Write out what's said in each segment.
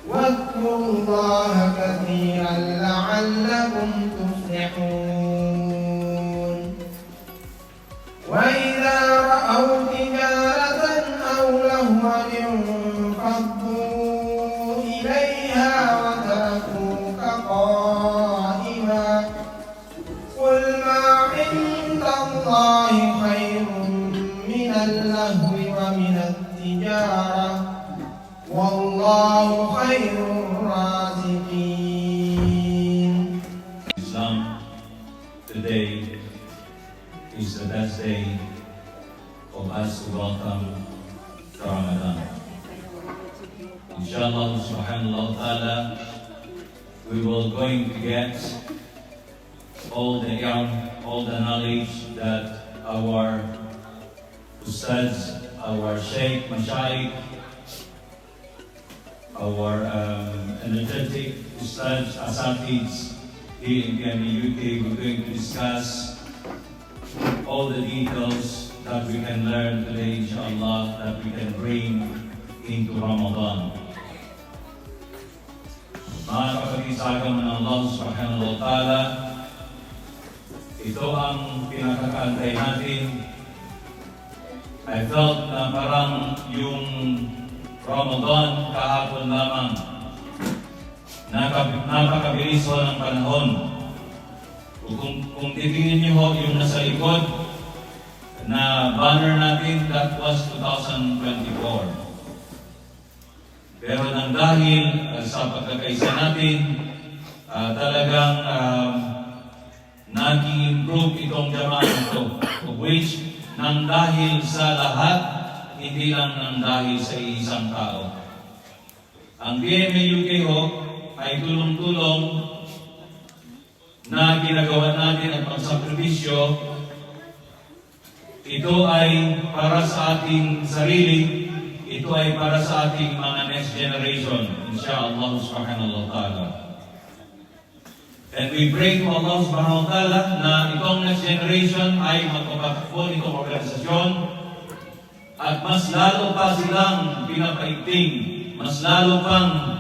واذكروا الله كثيرا لعلكم تفلحون وإذا رأوا تجارة أو لهوا انفضوا إليها وتركوك قائما قل ما عند الله خير من اللهو ومن التجارة والله خير الرازقين. Islam, today is the best day of us to welcome to Ramadan. Inshallah subhanahu wa ta'ala, we will going to get all the ilm, all the knowledge that our ustads, our sheikh, mashaykh, our energetic ustads, asatids here in PME UK, we're going to discuss all the details that we can learn today, inshallah, that we can bring into Ramadan. Mga kapatid sa agama ng Allah subhanahu wa ta'ala, ito ang pinakakaantay natin. I felt na parang yung Ramadan kahapon lamang. Napakabilis ho ng panahon. Kung titingin niyo ho yung nasa likod na banner natin, that was 2024. Pero nang dahil sa pagkakaisa natin, talagang nag-improve itong jamaah ito, of which nang dahil sa lahat, hindi lang nang dahil sa isang tao. Ang PME UK ho ay tulong-tulong na ginagawa natin ang pagsakripisyo. Ito ay para sa ating sarili, ito ay para sa ating mga next generation, insyaAllah subhanahu wa ta'ala. And we pray to Allah subhanahu wa ta'ala na itong next generation ay magpapakapon itong organisasyon at mas lalo pa silang pinapaigting, mas lalo pang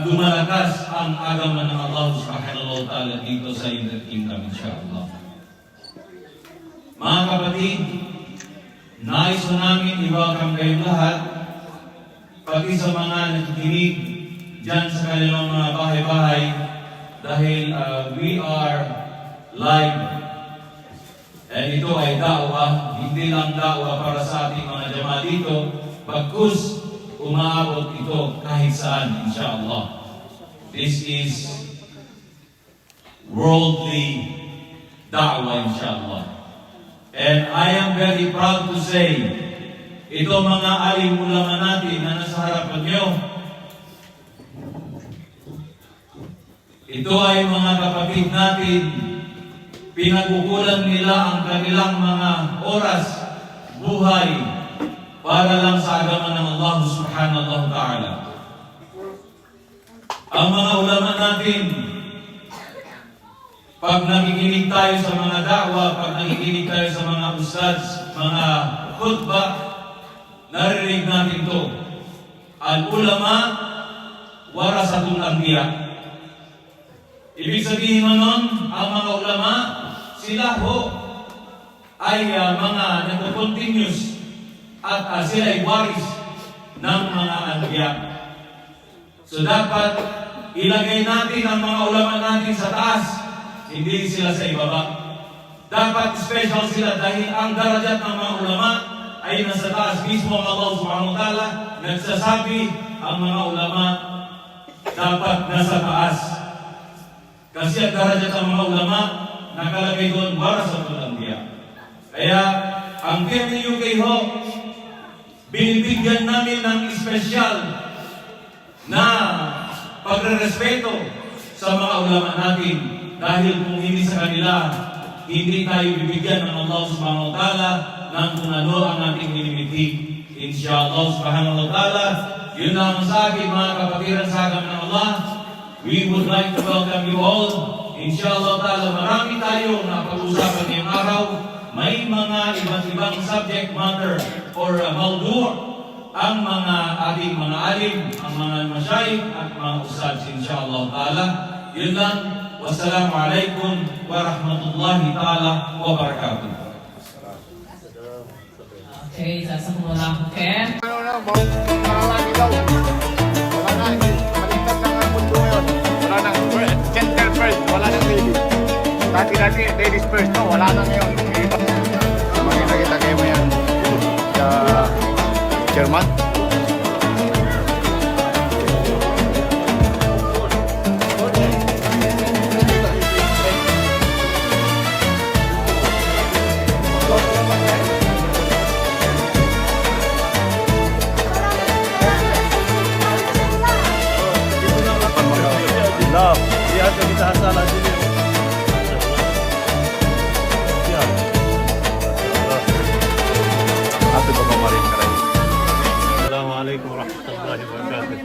lumalakas ang agama ng Allah subhanahu wa ta'ala dito sa United Kingdom, insyaAllah. Mga kapatid, nais mo namin i-welcome kayong lahat, pati sa mga nakikinig dyan sa kanilang mga bahay-bahay, dahil we are live. And ito ay da'wah, hindi lang da'wah para sa ating mga jamaah dito, bagkus umaabot ito kahit saan, insyaAllah. This is worldly da'wah, insyaAllah. And I am very proud to say, ito mga alim ulama natin na nasa harapan nyo, ito ay mga kapatid natin, pinagukulan nila ang kanilang mga oras, buhay, para lang sa agama ng Allah subhanahu wa ta'ala. Ang mga ulama natin, pag nakikinig tayo sa mga da'wah, pag nakikinig tayo sa mga ustads, mga khutbah, narinig natin ito. Al-ulama, warasatul anbiya. Ibig sabihin mo nun, ang mga ulama, sila ho ay mga nagko-continuous at sila ay waris ng mga anbiya. So dapat ilagay natin ang mga ulama natin sa taas, hindi sila sa ibaba. Dapat special sila dahil ang darajat ng mga ulama ay nasa taas. Mismo ang Allah subhanahu wa ta'ala nagsasabi ang mga ulama dapat nasa taas. Kasi ang darajat ng mga ulama nakalagay doon warasatul anbiya. Kaya ang PME UK ho, binibigyan namin ng espesyal na pagrerespeto sa mga ulama natin. Dahil kung hindi sa kanila, hindi tayo bibigyan ng Allah subhanahu wa ta'ala ng kung ano ang ating minimiti. Inshallah subhanahu wa ta'ala, yun lang sa akin mga kapatiran sa agama ng Allah. We would like to welcome you all. Inshallah ta'ala, marami tayo na pag-usapan ngayong araw. May mga iba't ibang subject matter or mawdu' ang mga ating mga alim, ang mga masyayikh at mga ustads insyaAllah ta'ala. Yun lang. Wassalamualaikum warahmatullahi ta'ala wabarakatuh. Okay, jazakumullah khair. Marami daw. Wala na, baliktad na ang mundo ngayon. Wala na, gender first, wala na lady. Dati ladies first, no? Wala na ngayon. Makita-kita kayo mo yan sa German. Love, lihat yang kita asal sini. Siap. Apa itu kemarin keren? Assalamualaikum warahmatullahi wabarakatuh.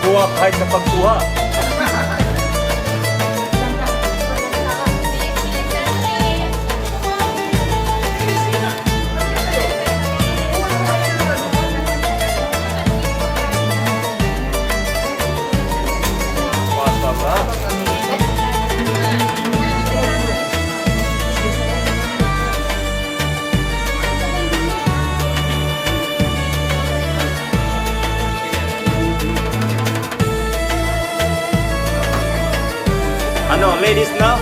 Kuha kahit sa pagkuha. Ano, ladies now?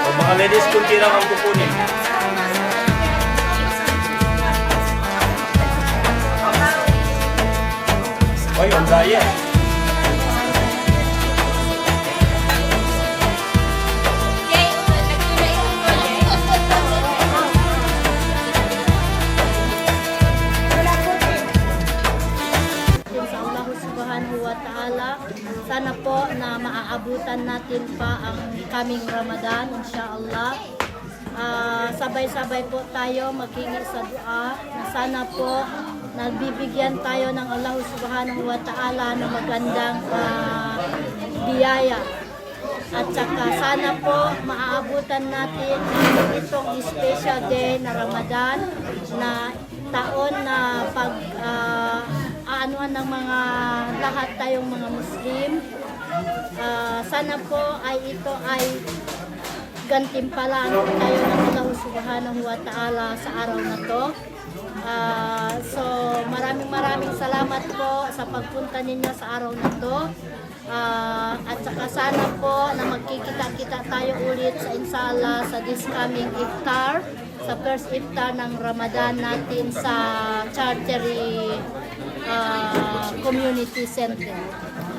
O mga ladies, kunti lang ang kukunin. Oy, ang daya. Sa Allah Subhanahu wa Ta'ala, sana po na maaabutan natin pa ang kaming Ramadan, insyaAllah. Sabay-sabay po tayo maghingi sa dua na sana po nagbibigyan tayo ng Allah Subhanahu wa Ta'ala ng magandang biyaya. At saka sana po maaabutan natin itong special day na Ramadan na taon na pag aanuhan ng mga lahat tayong mga Muslim. Sana po ay ito ay gantimpalaan tayo ng Allah Subhanahu wa Ta'ala sa araw na to. So maraming salamat po sa pagpunta ninyo sa araw na to. At saka sana po na magkikita-kita tayo ulit sa inshallah sa this coming iftar, sa first iftar ng Ramadan natin sa Chartery Community Center.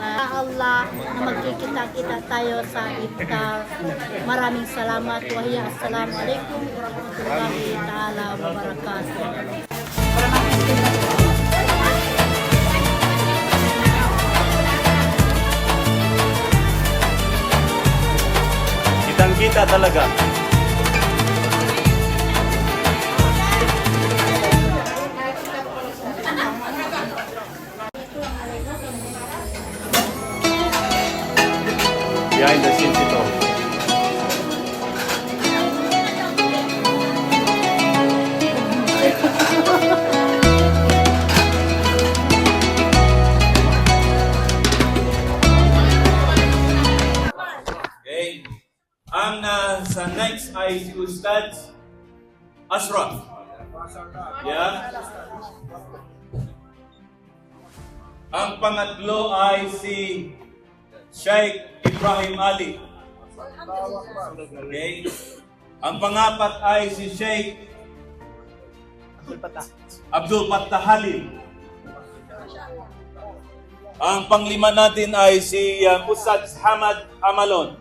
Allah na magkikita-kita tayo sa iftar. Maraming salamat. Wahiya, assalamualaikum warahmatullahi ta'ala wabarakatuh. Kitang-kita talaga. Behind the scenes ito. Okay. Ang sa next ay si Ustaz Ashraf. Yeah. Ang pangatlo ay si Sheikh Ibrahim Ali. Okay. Ang pangapat ay si Sheikh Abdul Fattah Halil. Ang panglima natin ay si Ustaz Hamad Amalon.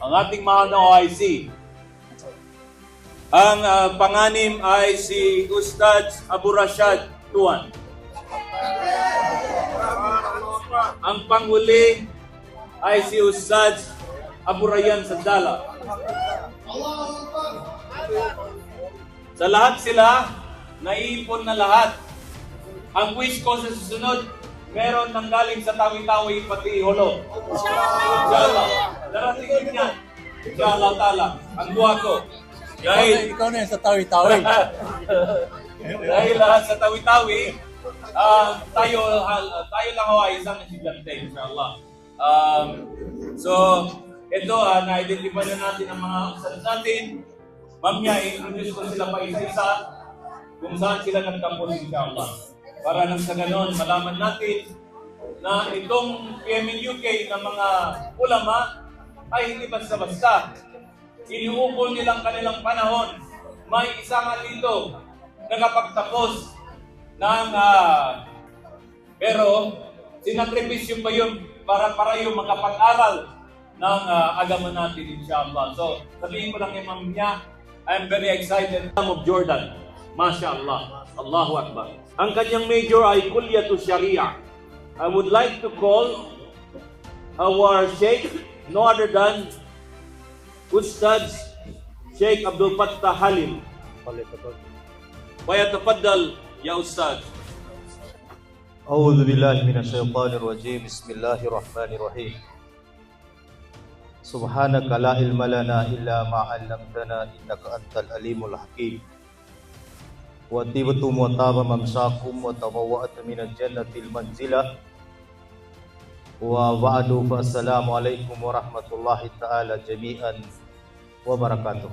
Ang ating mga OIC. Ang panganim ay si Ustaz Abu Rashad Tuan. Ang panghuli ay si Ustaz Abu Rayyan Sandala. Sa lahat sila, naiipon na lahat. Ang quiz ko sa susunod, meron nang galing sa Tawi-Tawi pati Holo. Inshallah. Darating din yan. Inshallah ta'ala. Ang buha ko. Dahil Ikaw na yan sa tawi-tawi. dahil sa Tawi-Tawi, tayo lang ho ay isang estudyante, inshallah. So, ito, na-identify na natin ang mga ustad natin. Mamaya, i-introduce ko sila pa isa-isa kung saan sila nagkampos, inshallah. Para nang sa ganon, malaman natin na itong PMNUK ng mga ulama ay hindi basta-basta. Iniukol nilang kanilang panahon. May isa nga dito nakapagtapos ng pero sinakripisyo pa yun para yung makapag-aral ng agama natin, inshallah. So, sabihin ko lang kay Ma'am niya, I'm very excited. Of Jordan, mashallah, Allahu Akbar. Ang kanyang major ay Kulliyatu Sharia. I would like to call our Sheikh, no other than Ustaz Sheikh Abdul Fattah Halim. Fayatafaddal ya Ustaz. أعوذ بالله من الشيطان الرجيم بسم الله الرحمن الرحيم سبحانك لا علم لنا إلا ما علمتنا إنك أنت العليم الحكيم وطيبتم وطاب ممساكم وتبوأت من الجنة المنزلة وبعد فالسلام عليكم ورحمة الله تعالى جميعا وبركاته.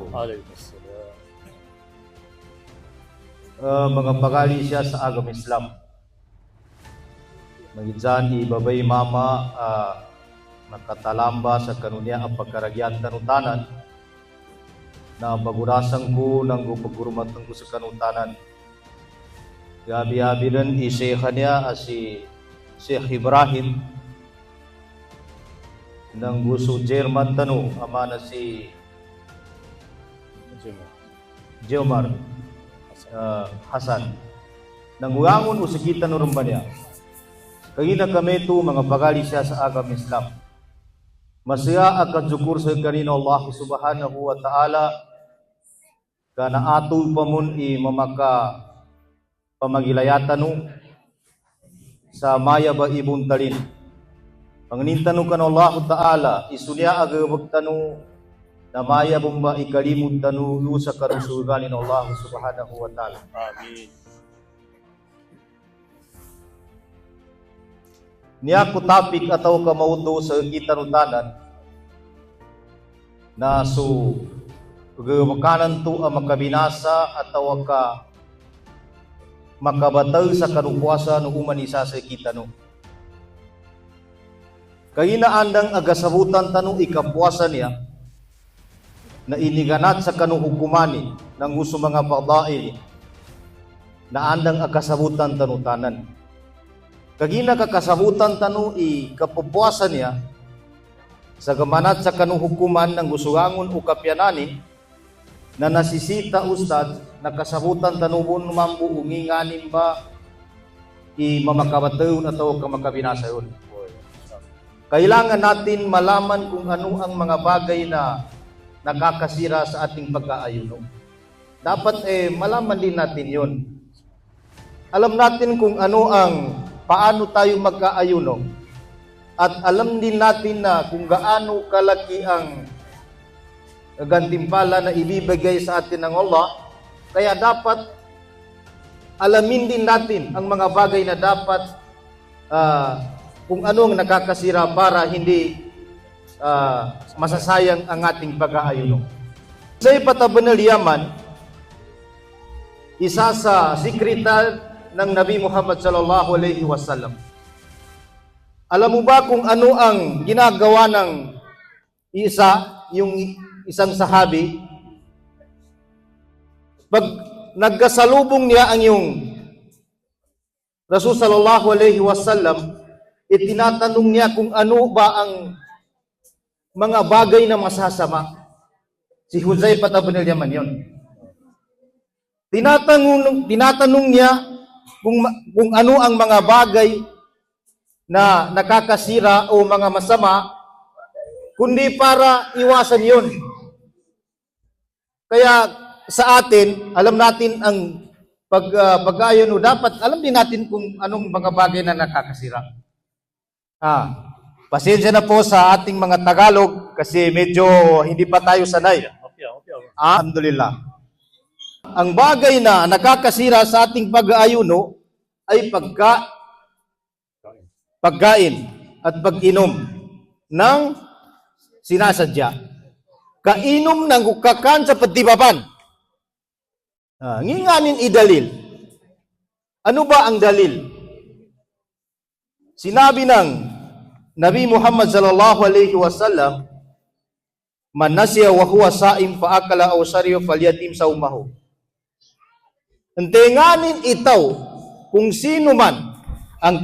Mga pagali siya sa agama Islam. Magidyan ibabay mama nakatalamba sa kanunya ang pagkaragyan tanutanan na bagurasan ko ng pagurumatan ko sa kanutanan. Gabi-gabi rin iseha niya si Sheikh Ibrahim ng gusto German tanu ama na si Jomar Hasan nang ulangon o sikitan no rumba niya. Kagina kami ito mga pagali siya sa agam Islam. Masaya akan syukur sa kanina Allah subhanahu wa ta'ala kana ato pamun i mamaka pamagilayatan no sa maya ba ibon talin. Panginintano kan Allah ta'ala isunya agawag tanu na maya bumba ikalimut tanu sa karusugan ni Allah subhanahu wa ta'ala. Amin. Niya ko topic ataw kamaudo sa kitanutanan na so gawakanan to ang makabinasa ataw ka makabataw sa kanupuasa no uman isa sa kitano. Kainaandang agasabutan tanu ikapuasa niya na iniganat sa kanuhukumani ng gusto mga pagdail na andang agasabutan tanutanan. Kagina kakasabutan tanu kapupuasan niya sa gamanat sa kanuhukuman ng gusuangon o kapyanani na nasisita ustad na kasabutan tanubon mambu unginganin ba mamakabatawon atau kamakabinasa yun. Kailangan natin malaman kung ano ang mga bagay na nakakasira sa ating pagkaayuno. Dapat malaman din natin yun. Alam natin kung ano ang paano tayo magkaayuno at alam din natin na kung gaano kalaki ang gantimpala na ibibigay sa atin ng Allah. Kaya dapat alamin din natin ang mga bagay na dapat kung anong nakakasira para hindi masasayang ang ating pag-aayuno. Sa Ipatabanal Yaman, isa sa sekretar ng Nabi Muhammad sallallahu alaihi wasallam. Alam mo ba kung ano ang ginagawa ng yung isang sahabi? Pag nagkasalubong niya ang yung Rasul sallallahu alaihi wasallam, itinatanong niya kung ano ba ang mga bagay na masasama. Si Huzaifa ibn al-Yaman yun. Tinatanong niya kung ano ang mga bagay na nakakasira o mga masama, kundi para iwasan yun. Kaya sa atin, alam natin ang pag-ayuno, dapat alam din natin kung anong mga bagay na nakakasira. Pasensya na po sa ating mga Tagalog kasi medyo hindi pa tayo sanay. Alhamdulillah. Ang bagay na nakakasira sa ating pag-aayuno ay pagkain at pag-inom ng sinasadya. Kainom ng ukakan sa patibaban. Nginganin idalil. Ano ba ang dalil? Sinabi ng Nabi Muhammad sallallahu alaihi wasallam, "Man nasiya wa huwa sa'im fa akala aw shariya falyatim saumahu." Antenganin itaw kung sino man ang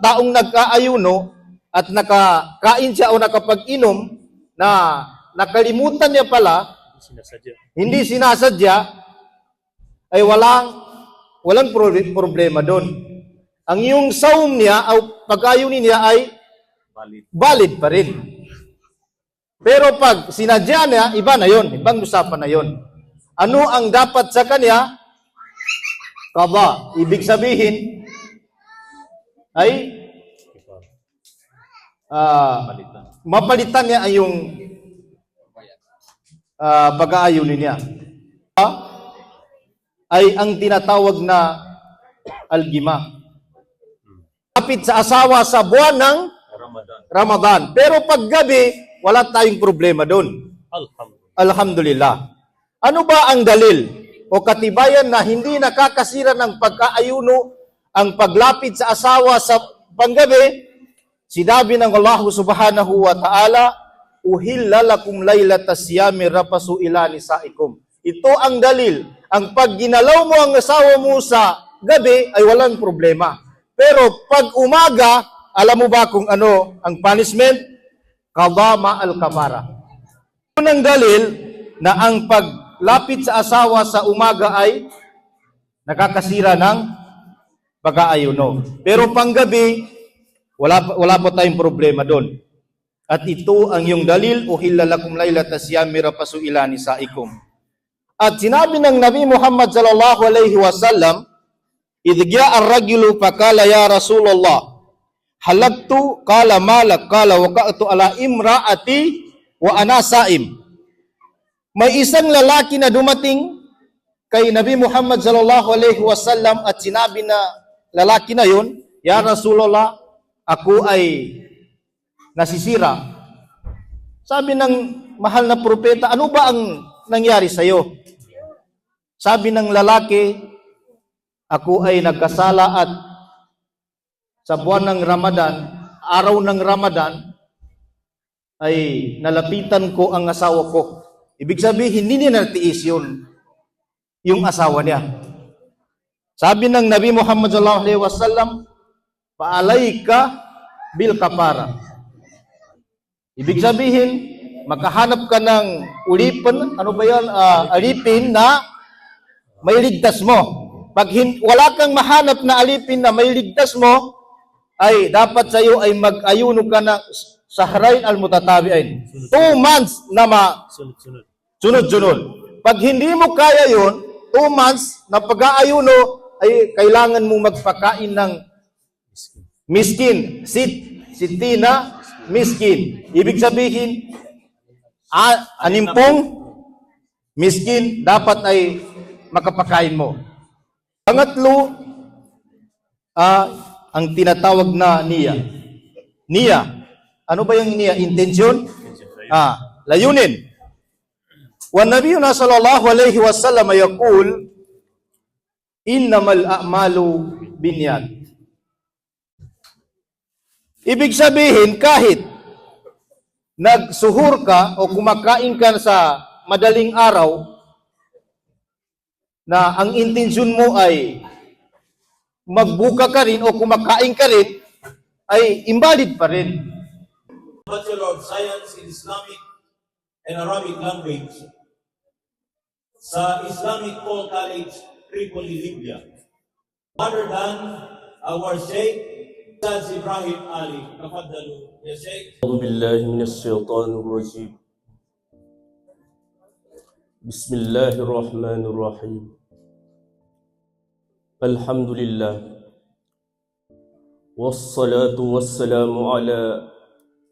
taong nag-aayuno at nakakain siya o nakapag-inom na nakalimutan niya pala, hindi sinasadya, ay walang problema doon. Ang iyong saum niya o pag-ayunin niya ay valid pa rin. Pero pag sinadya niya, iba na yon, ibang usapan na yon. Ano ang dapat sa kanya? Qada. Ibig sabihin ay mapalitan niya ang yung pag-aayunin niya. Ay ang tinatawag na algima. Kapit sa asawa sa buwan ng Ramadan. Pero pag gabi, wala tayong problema doon. Alhamdulillah. Ano ba ang dalil o katibayan na hindi nakakasira ng pag-aayuno ang paglapit sa asawa sa panggabi? Sinabi ng Allah subhanahu wa ta'ala, "Uhilla lakum laylatas siyami rafasu ila nisaikum." Ito ang dalil. Ang pag ginalaw mo ang asawa mo sa gabi ay walang problema. Pero pag umaga, alam mo ba kung ano ang punishment? Qada ma'al kafara. Unang dalil na ang paglapit sa asawa sa umaga ay nakakasira ng pag-aayuno. Pero panggabi, wala pa tayong problema doon. At ito ang yung dalil, "Uhilla lakum laylatas siyami rafasu ila nisaikum." At sinabi ng Nabi Muhammad sallallahu alaihi wasallam, "Idh ja'a ar-rajulu faqala ya Rasulullah, halaktu qala malak qala waqa'tu ala imra'ati wa ana sa'im." May isang lalaki na dumating kay Nabi Muhammad sallallahu alaihi wasallam at sinabi na lalaki na yun, "Ya Rasulullah, ako ay nasisira." Sabi ng mahal na propeta, "Ano ba ang nangyari sa iyo?" Sabi ng lalaki, "Ako ay nagkasala at sa buwan ng Ramadan, araw ng Ramadan, ay nalapitan ko ang asawa ko." Ibig sabihin, hindi niya natiis yung asawa niya. Sabi ng Nabi Muhammad sallallahu alaihi wasallam, "Paalayka bil kapara." Ibig sabihin, makahanap ka ng ulipan, ano ba yan? Alipin na may ligtas mo. Pag wala kang mahanap na alipin na may ligtas mo, ay dapat sa iyo ay mag-ayuno ka na sahrain al-mutatabi'ain. 2 months na sunod-sunod. Pag hindi mo kaya yun, 2 months na pag-aayuno, ay kailangan mo magpakain ng miskin. Sitina miskin. Ibig sabihin, 60 miskin dapat ay makapakain mo. Pangatlo, ang tinatawag na niya. Niya. Ano ba yung niya? Intensyon? Layunin. Wa nabiyuna sallallahu alaihi wasallam yaqul, "Innamal a'malu binniyat." Ibig sabihin, kahit nagsuhur ka o kumakain ka sa madaling araw, na ang intensyon mo ay magbuka ka rin o kumakain ka rin, ay invalid pa rin. Bachelor of Science in Islamic and Arabic Language sa Islamic Paul College, Tripoli, Libya. Other than our Sheikh Ustaz Ibrahim Ali, tafadhalu ya Sheikh. أعوذ بالله من الشيطان الرجيم بسم الله الرحمن الرحيم الحمد لله والصلاة والسلام على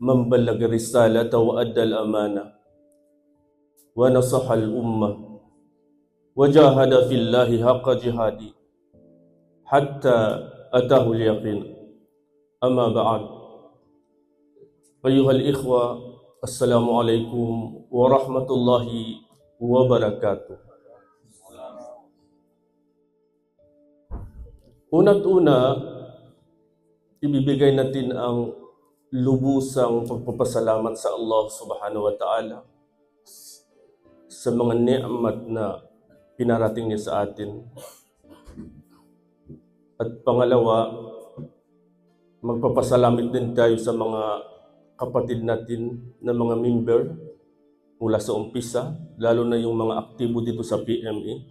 من بلغ الرسالة وأدى الأمانة ونصح الأمة وجاهد في الله حق جهاده حتى أتاه اليقين أما بعد أيها الإخوة السلام عليكم ورحمة الله وبركاته. Una't una, ibibigay natin ang lubusang pagpapasalamat sa Allah subhanahu wa ta'ala sa mga ni'mat na pinarating niya sa atin. At pangalawa, magpapasalamat din tayo sa mga kapatid natin na mga member mula sa umpisa, lalo na yung mga aktibo dito sa PME.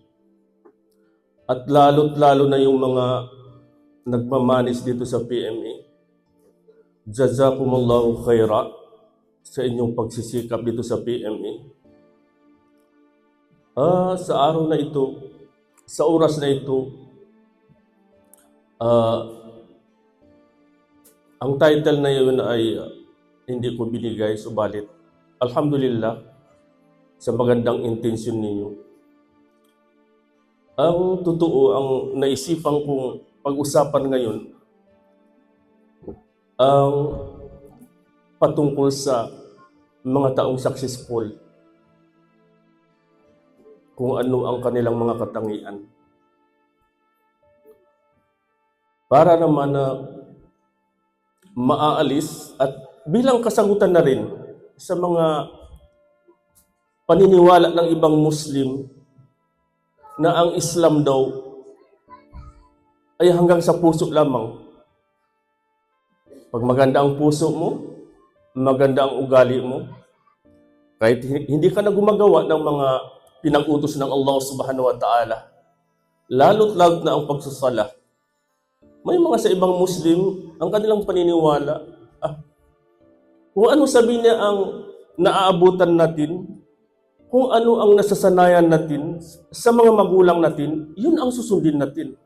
At lalo na yung mga nagmamanis dito sa PME. Jazakumullahu khaira sa inyong pagsisikap dito sa PME. Sa araw na ito, sa oras na ito, ang title na yun ay hindi ko binigay, subalit alhamdulillah sa magandang intensyon ninyo. Ang totoo, ang naisipan kong pag-usapan ngayon ang patungkol sa mga taong successful, kung ano ang kanilang mga katangian. Para naman na maaalis at bilang kasagutan na rin sa mga paniniwala ng ibang Muslim na ang Islam daw ay hanggang sa puso lamang. Pag maganda ang puso mo, maganda ang ugali mo, kahit hindi ka na gumagawa ng mga pinag-utos ng Allah subhanahu wa ta'ala, lalo't na ang pagsasala. May mga sa ibang Muslim, ang kanilang paniniwala, kung ano sabi niya ang naaabutan natin, kung ano ang nasasanayan natin sa mga magulang natin, yun ang susundin natin.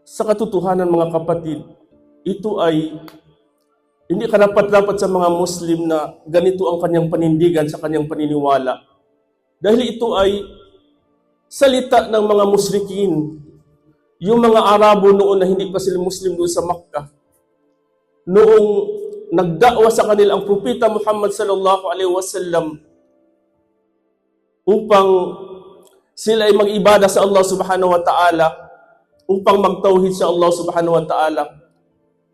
Sa katotohanan mga kapatid, ito ay hindi karapat-dapat sa mga Muslim na ganito ang kanyang panindigan sa kanyang paniniwala. Dahil ito ay salita ng mga musyrikin, yung mga Arabo noon na hindi pa sila Muslim doon sa Makkah. Noong nagdakwa sa kanila ang propeta Muhammad sallallahu alaihi wasallam upang sila ay mag-ibada sa Allah subhanahu wa ta'ala, upang magtauhid sa Allah subhanahu wa ta'ala.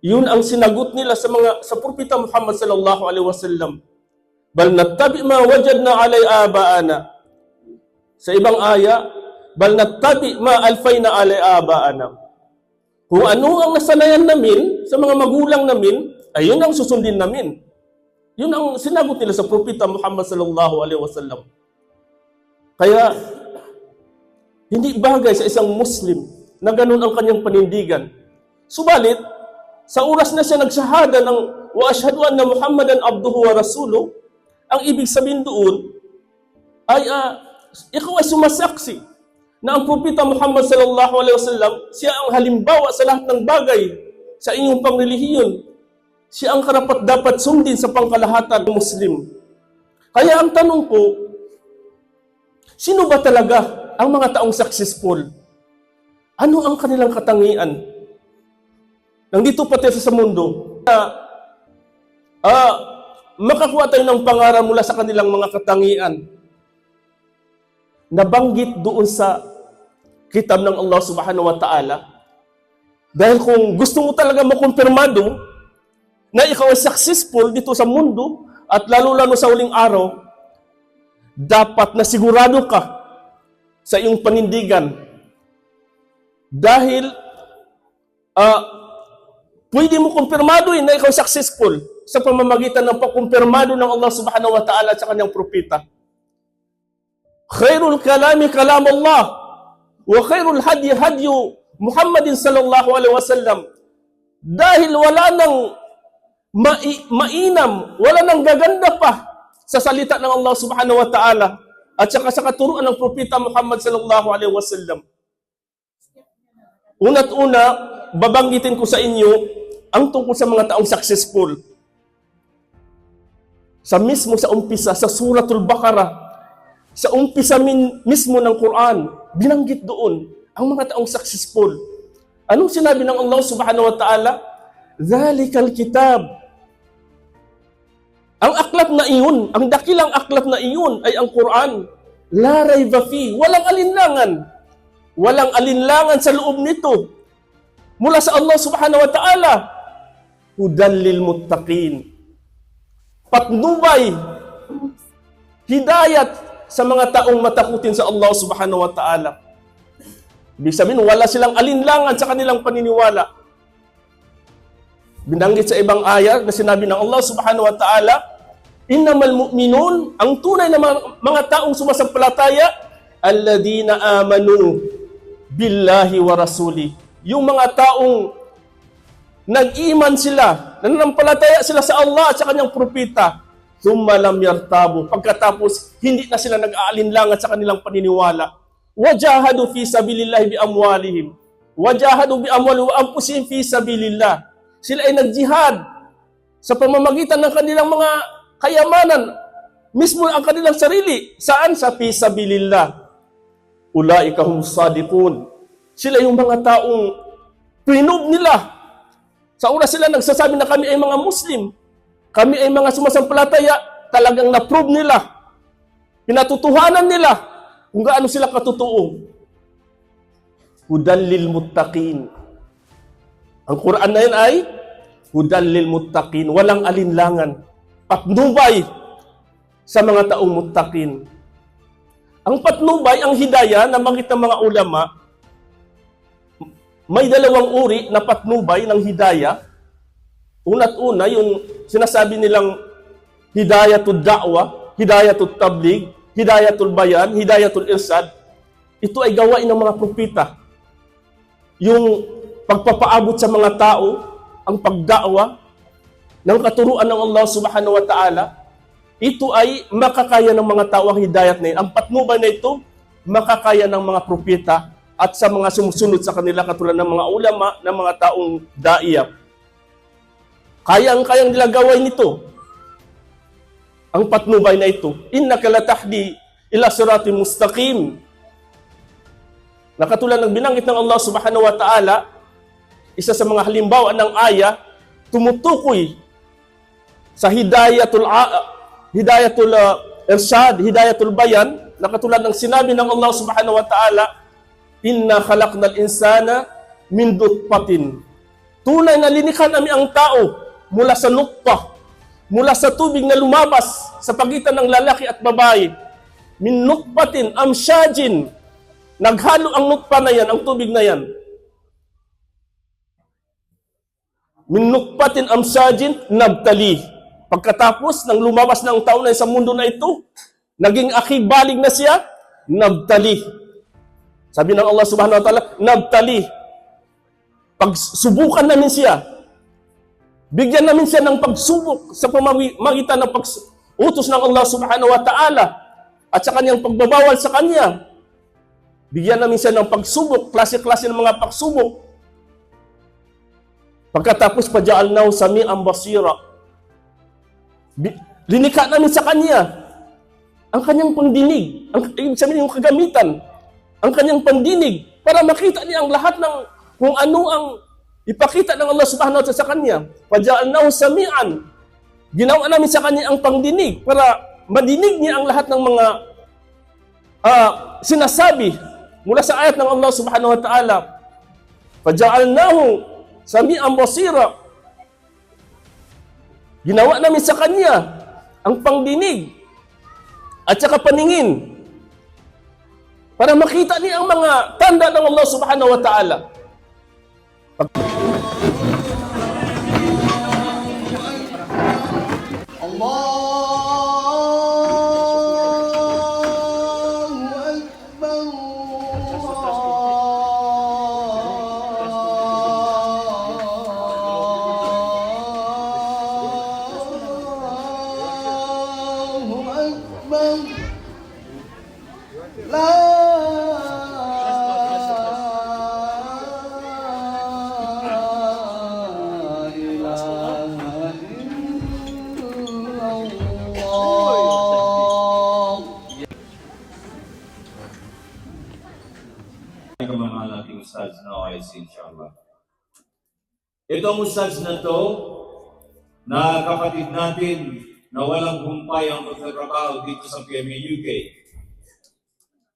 Yun ang sinagot nila sa propeta Muhammad sallallahu alaihi wasallam. Bal nattabi ma wajadna alay abaana. Sa ibang aya, bal nattabi ma alfayna alay abaana. Kung ano ang nasanayan namin sa mga magulang namin, ay yun ang susundin namin. Yun ang sinagot nila sa propeta Muhammad sallallahu alaihi wasallam. Kaya, hindi bagay sa isang Muslim na ganun ang kanyang panindigan. Subalit, sa oras na siya nagsahada ng wa ashhadu anna Muhammadan abduhu wa rasuluh, ang ibig sabihin doon ay ikaw ay sumasaksi na ang propeta Muhammad sallallahu alaihi wasallam, siya ang halimbawa sa lahat ng bagay sa inyong pangrelihiyon. Siya ang karapat-dapat sundin sa pangkalahatan ng Muslim. Kaya ang tanong ko, sino ba talaga ang mga taong successful? Ano ang kanilang katangian? Nandito pati sa mundo na makakuha tayo ng pangaral mula sa kanilang mga katangian. Nabanggit doon sa kitab ng Allah subhanahu wa ta'ala. Dahil kung gusto mo talaga makumpirmado na ikaw ay successful dito sa mundo at lalo-lalo sa huling araw, dapat na sigurado ka sa iyong panindigan. Dahil pwede mo kumpirmaduhin na ikaw successful sa pamamagitan ng pagkumpirmado ng Allah subhanahu wa ta'ala at sa kanyang propeta. Khairul kalami kalam Allah wa khairul hadyi hadyu Muhammadin sallallahu alaihi wasallam. Dahil wala nang mainam, wala nang gaganda pa sa salita ng Allah subhanahu wa ta'ala at saka sa katuruan ng Propeta Muhammad sallallahu alaihi wasallam. Una't una, babanggitin ko sa inyo ang tungkol sa mga taong successful. Sa umpisa, sa Suratul Baqarah, sa umpisa mismo ng Quran, binanggit doon ang mga taong successful. Anong sinabi ng Allah subhanahu wa ta'ala? Dhalikal kitab. Ang aklat na iyon, ang dakilang aklat na iyon ay ang Quran. La rayba fi, walang alinlangan. Walang alinlangan sa loob nito. Mula sa Allah subhanahu wa ta'ala. Hudan lil muttaqin. Patnubay, hidayat sa mga taong matakutin sa Allah subhanahu wa ta'ala. Ibig sabihin, wala silang alinlangan sa kanilang paniniwala. Binanggit sa ibang ayat na sinabi ng Allah subhanahu wa ta'ala, innamal mu'minun, ang tunay na mga taong sumasampalataya, alladhina amanu billahi wa rasuli. Yung mga taong nag-iman sila, nananampalataya sila sa Allah at sa kanyang propeta, thumma lam yartabu. Pagkatapos, hindi na sila nag-aalinlangan sa kanilang paniniwala. Wajahadu fi sabilillahi bi amwalihim. Wajahadu bi amwalihim wa anfusihim fi sabilillah. Sila ay nag-jihad sa pamamagitan ng kanilang mga kayamanan, mismo ang kanilang sarili. Saan? Sa fi sabilillah. Ulaika humus sadiqun. Sila yung mga taong prinob nila. Sa una sila nagsasabi na kami ay mga Muslim. Kami ay mga sumasampalataya. Talagang na-prove nila. Pinatutuhanan nila kung gaano sila katotoo. Hudan lil muttaqin. Ang Quran na yun ay hudan lil muttaqin. Walang alinlangan. Patnubay sa mga taong muttaqin. Ang patnubay, ang hidayah na makita ng mga ulama, may dalawang uri na patnubay ng hidayah. Una't una, yung sinasabi nilang hidayatul da'wa, hidayatul tabligh, hidayatul bayan, hidayatul irsad. Ito ay gawain ng mga propeta. Yung pagpapaabot sa mga tao, ang pagda'wa ng katuruan ng Allah subhanahu wa ta'ala, ito ay makakaya ng mga tao ang hidayat na yun. Ang patnubay na ito, makakaya ng mga propeta at sa mga sumusunod sa kanila katulad ng mga ulama, ng mga taong da'iya. Kayang nila gawin nito. Ang patnubay na ito. Innaka latahdi ila siratin mustaqim. Na katulad ng binanggit ng Allah subhanahu wa ta'ala, isa sa mga halimbawa ng aya, tumutukoy sa hidayatul irsyad, hidayatul bayan, na katulad ng sinabi ng Allah subhanahu wa ta'ala, inna khalaqnal insana min nutfatin. Tunay na linikha namin ang tao mula sa nutfah, mula sa tubig na lumabas sa pagitan ng lalaki at babae. Min nutfatin amsyajin. Naghalo ang nutfah na yan, ang tubig na yan. Min nutfatin amsyajin nabtali. Pagkatapos ng lumabas ng tao na sa mundo na ito, naging akibalig na siya, nabtali. Sabi ng Allah subhanahu wa ta'ala, nabtali. Pagsubukan namin siya. Bigyan namin siya ng pagsubok sa pamamagitan ng utos ng Allah subhanahu wa ta'ala at sa kanyang pagbabawal sa kanya. Bigyan namin siya ng pagsubok, klase-klase ng mga pagsubok. Pagkatapos, paja'alnahu sami'an basira. Linikha namin sa kanya ang kanyang pandinig, ibig sabihin yung kagamitan, ang kanyang pandinig, para makita niya ang lahat ng kung ano ang ipakita ng Allah subhanahu wa ta'ala sa kanya. Paja'alnahu sami'an. Ginawa namin sa kanya ang pangdinig para madinig niya ang lahat ng mga sinasabi mula sa ayat ng Allah subhanahu wa ta'ala. Paja'alnahu sami'an basira. Ginawa namin sa kanya ang pangdinig at saka paningin para makita niya ang mga tanda ng Allah subhanahu wa ta'ala. Kamamahal nating ustads na OIC, inshallah. Itong ustads na to, na kapatid natin na walang humpay ang pagtatrabaho dito sa PMA UK.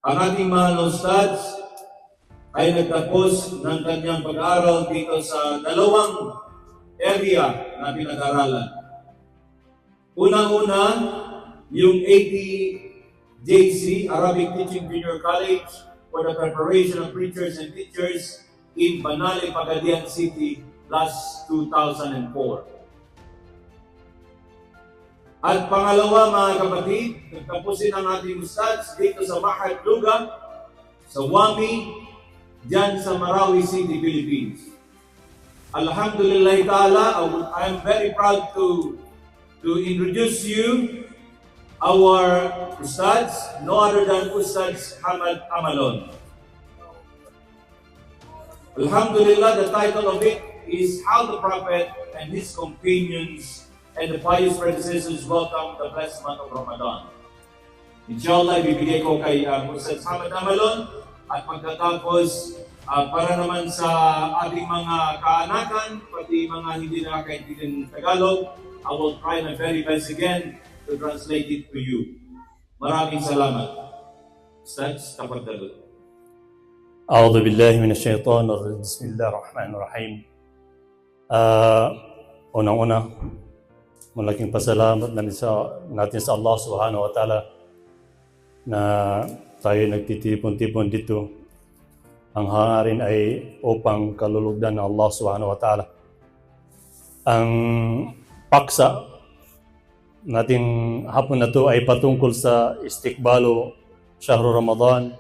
Ang ating mahal na ustads ay nagtapos ng kanyang pag-aaral dito sa dalawang area na pinag-aralan. Unang-una, yung ATJC, Arabic Teaching Junior College, for the preparation of preachers and teachers in Banale, Pagadian City last 2004. At pangalawa, mga kapatid, nagtapusin ang ating ustads dito sa Mahad Luga, sa Wami, dyan sa Marawi City, Philippines. Alhamdulillah ta'ala, I am very proud to introduce you our ustads, no other than Ustads Hamad Amalon. Alhamdulillah, the title of it is How the Prophet and His Companions and the Pious Predecessors Welcome the Blessed Month of Ramadan. Inshallah, ibibigay ko kay Ustads Hamad Amalon at pagkatapos para naman sa ating mga kaanakan, pati mga hindi nakakaintindihan ng Tagalog, I will try my very best again to translate it to you. Maraming salamat. Ustaz, tafadhal. أعوذ بالله من الشيطان الرجيم بسم الله الرحمن الرحيم. Unang-una, malaking pasalamat natin sa Allah Subhanahu wa Ta'ala na tayo nagtitipon-tipon dito. Ang hangarin ay upang kalulugdan ng Allah Subhanahu wa Ta'ala. Ang paksa nating hapon na to ay patungkol sa istikbalo Shahru Ramadan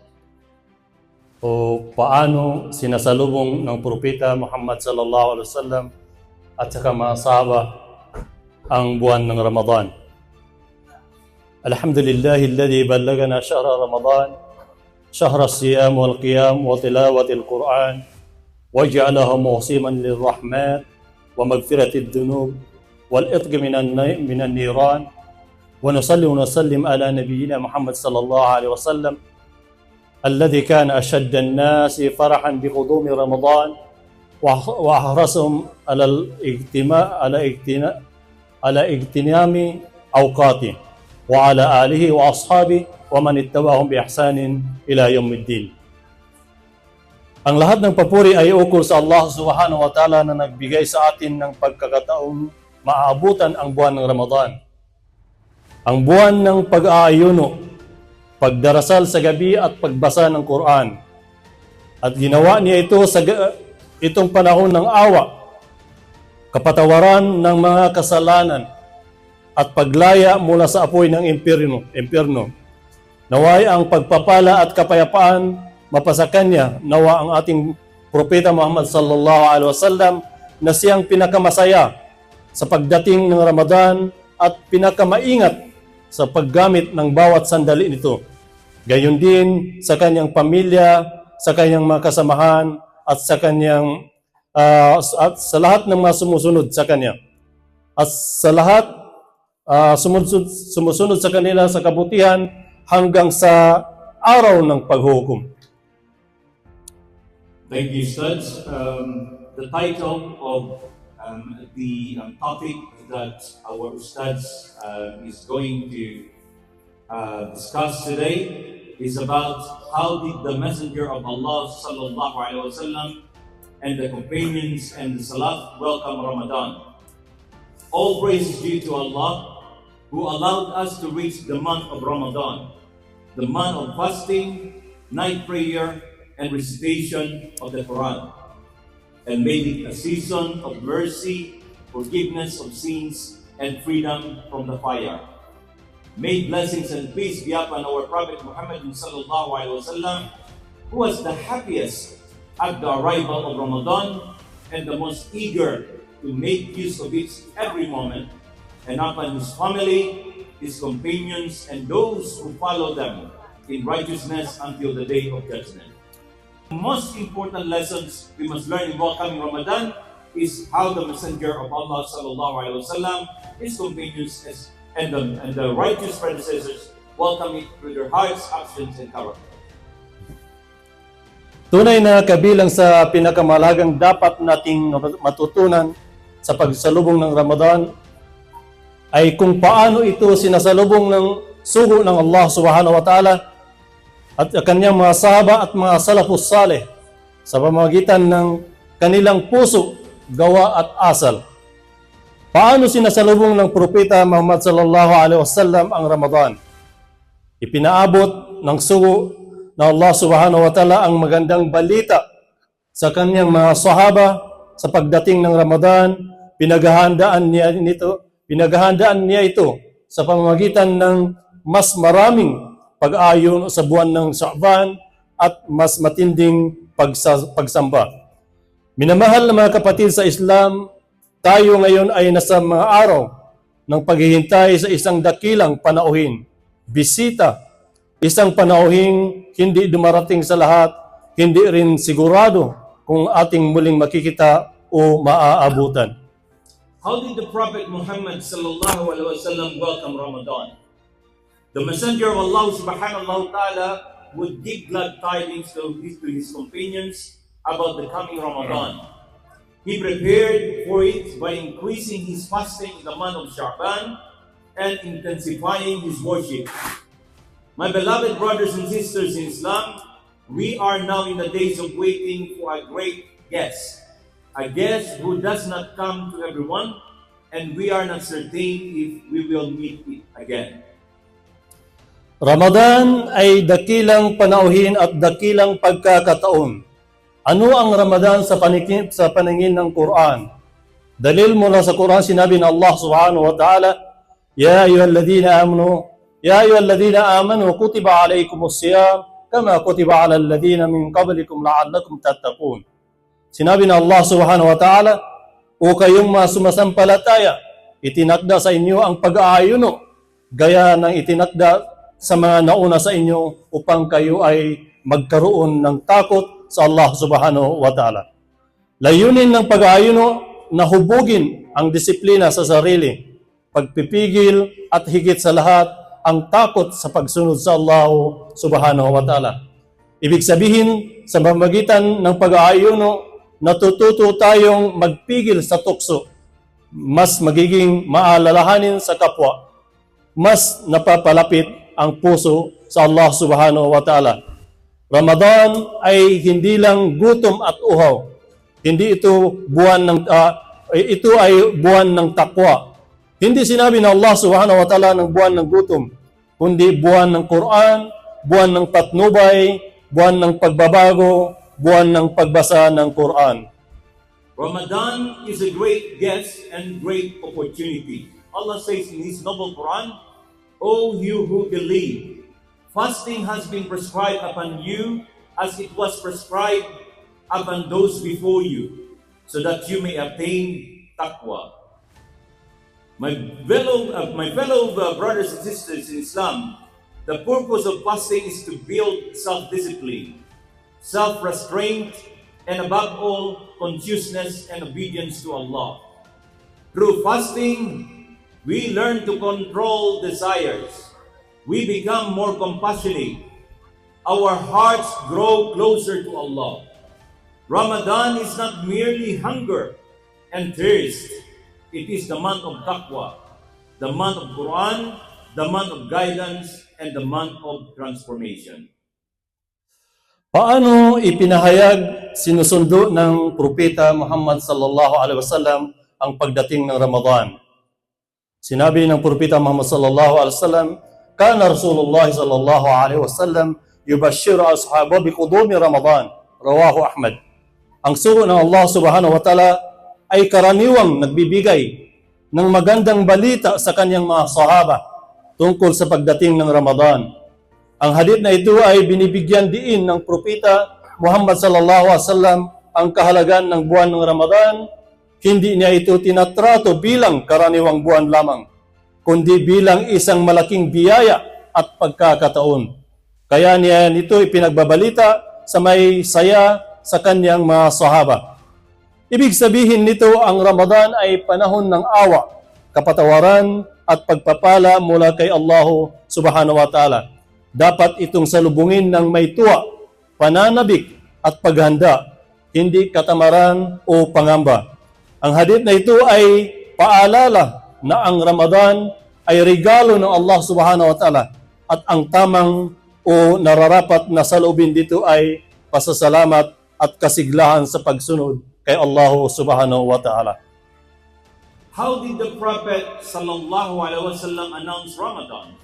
o paano sinasalubong ng Propeta Muhammad sallallahu alaihi wasallam at saka mga sahaba ang buwan ng Ramadan. Alhamdulillahi alladhi ballagana shahra Ramadan shahra as-siyam wal qiyam wa tilawati al-Quran waj'alahu mawsiman lirrahman wa maghfirati ad-dunub والإطق من النيران ونصلي ونسلم على نبينا محمد صلى الله عليه وسلم الذي كان أشد الناس فرحا بقدوم رمضان وأحرصهم على اغتنام أوقاته وعلى آله وأصحابه ومن اتبعهم بإحسان إلى يوم الدين. Ang lahat ng papuri ay ukol sa Allah Subhanahu wa Ta'ala na nagbigay sa atin ng pagkakataong maaabutan ang buwan ng Ramadan. Ang buwan ng pag-aayuno, pagdarasal sa gabi at pagbasa ng Quran. At ginawa niya ito sa itong panahon ng awa, kapatawaran ng mga kasalanan at paglaya mula sa apoy ng impyerno. Naway ang pagpapala at kapayapaan mapasakan niya, nawa ang ating Propeta Muhammad sallallahu alaihi wasallam na siyang pinakamasaya sa pagdating ng Ramadan at pinakamaingat sa paggamit ng bawat sandali nito. Gayon din sa kanyang pamilya, sa kanyang mga kasamahan at sa kanyang at sa lahat ng mga sumusunod sa kanya. At sa lahat sumusunod sa kanila sa kabutihan hanggang sa araw ng paghuhukom. Thank you, Ustaz. The title of the topic that our Ustaz is going to discuss today is about how did the Messenger of Allah sallallahu alaihi wasallam and the companions and the Salat welcome Ramadan. All praise is due to Allah who allowed us to reach the month of Ramadan, the month of fasting, night prayer, and recitation of the Quran, and made it a season of mercy, forgiveness of sins, and freedom from the fire. May blessings and peace be upon our Prophet Muhammad sallallahu alaihi wasallam, who was the happiest at the arrival of Ramadan and the most eager to make use of it every moment, and upon his family, his companions, and those who follow them in righteousness until the day of judgment. The most important lessons we must learn in welcoming Ramadan is how the Messenger of Allah sallallahu alaihi wasallam, his companions, and the righteous predecessors welcome it through their hearts, actions, and character. Tunay na kabilang sa pinakamalagang dapat nating matutunan sa pagsalubong ng Ramadan ay kung paano ito sinasalubong ng sugo ng Allah subhanahu wa ta'ala at kanyang mga sahaba at mga salafus saleh sa pamamagitan ng kanilang puso, gawa at asal. Paano sinasalubong ng propeta Muhammad sallallahu alaihi wasallam ang Ramadan? Ipinaabot ng sugo na Allah subhanahu wa ta'ala ang magandang balita sa kanyang mga sahaba sa pagdating ng Ramadan. Pinaghahandaan niya ito sa pamamagitan ng mas maraming pag-ayon sa buwan ng Sha'ban at mas matinding pagsamba. Minamahal na mga kapatid sa Islam, tayo ngayon ay nasa mga araw ng paghihintay sa isang dakilang panauhin, bisita. Isang panauhing hindi dumarating sa lahat, hindi rin sigurado kung ating muling makikita o maaabutan. How did the Prophet Muhammad sallallahu alaihi wasallam welcome Ramadan? The Messenger of Allah subhanahu wa ta'ala would give glad tidings to his companions about the coming Ramadan. He prepared for it by increasing his fasting in the month of Sha'ban and intensifying his worship. My beloved brothers and sisters in Islam, we are now in the days of waiting for a great guest. A guest who does not come to everyone, and we are not certain if we will meet it again. Ramadan ay dakilang panauhin at dakilang pagkakataon. Ano ang Ramadan sa paningin ng Quran? Dalil mula sa Quran, sinabi ng Allah subhanahu wa ta'ala, Ya ayyuhalladhina amanu kutiba alaykumus siyam kama kutiba alal ladhina min qablikum la'allakum tattaqun. Sinabi ng Allah subhanahu wa ta'ala, o kayong mga sumasampalataya, itinakda sa inyo ang pag-aayuno gaya ng itinakda sa mga nauna sa inyo upang kayo ay magkaroon ng takot sa Allah subhanahu wa ta'ala. Layunin ng pag-aayuno na hubugin ang disiplina sa sarili, pagpipigil at higit sa lahat ang takot sa pagsunod sa Allah subhanahu wa ta'ala. Ibig sabihin, sa pamamagitan ng pag-aayuno, natututo tayong magpigil sa tukso, mas magiging maalalahanin sa kapwa, mas napapalapit ang puso sa Allah subhanahu wa ta'ala. Ramadan ay hindi lang gutom at uhaw. Hindi ito ito ay buwan ng takwa. Hindi sinabi ng Allah subhanahu wa ta'ala ng buwan ng gutom, kundi buwan ng Quran, buwan ng patnubay, buwan ng pagbabago, buwan ng pagbasa ng Quran. Ramadan is a great guest and great opportunity. Allah says in His noble Quran, O you who believe, fasting has been prescribed upon you as it was prescribed upon those before you, so that you may attain taqwa. My fellow brothers and sisters in Islam, the purpose of fasting is to build self-discipline, self-restraint, and above all, consciousness and obedience to Allah. Through fasting, we learn to control desires. We become more compassionate. Our hearts grow closer to Allah. Ramadan is not merely hunger and thirst. It is the month of taqwa, the month of Quran, the month of guidance, and the month of transformation. Paano ipinahayag, sinusundo ng propeta Muhammad sallallahu alaihi wasallam ang pagdating ng Ramadan? Sinabi ng propeta Muhammad sallallahu alaihi wasallam, kana Rasulullah sallallahu alaihi wasallam yubashshiru ashabahu biqudumi Ramadan, rawahu Ahmad. Ang sugo ng Allah subhanahu wa ta'ala ay karaniwang nagbibigay ng magandang balita sa kanyang mga sahaba tungkol sa pagdating ng Ramadan. Ang hadith na ito ay binibigyan diin ng propeta Muhammad sallallahu alaihi wasallam ang kahalagan ng buwan ng Ramadan. Hindi niya ito tinatrato bilang karaniwang buwan lamang, kundi bilang isang malaking biyaya at pagkakataon. Kaya niya nito ipinagbabalita sa may saya sa kanyang mga sahaba. Ibig sabihin nito, ang Ramadan ay panahon ng awa, kapatawaran at pagpapala mula kay Allah subhanahu wa ta'ala. Dapat itong salubungin ng may tuwa, pananabik at paghanda, hindi katamaran o pangamba. Ang hadith na ito ay paalala na ang Ramadan ay regalo ng Allah subhanahu wa ta'ala at ang tamang o nararapat na saloobin dito ay pasasalamat at kasiglahan sa pagsunod kay Allah subhanahu wa ta'ala. How did the Prophet sallallahu alaihi wasallam announce Ramadan?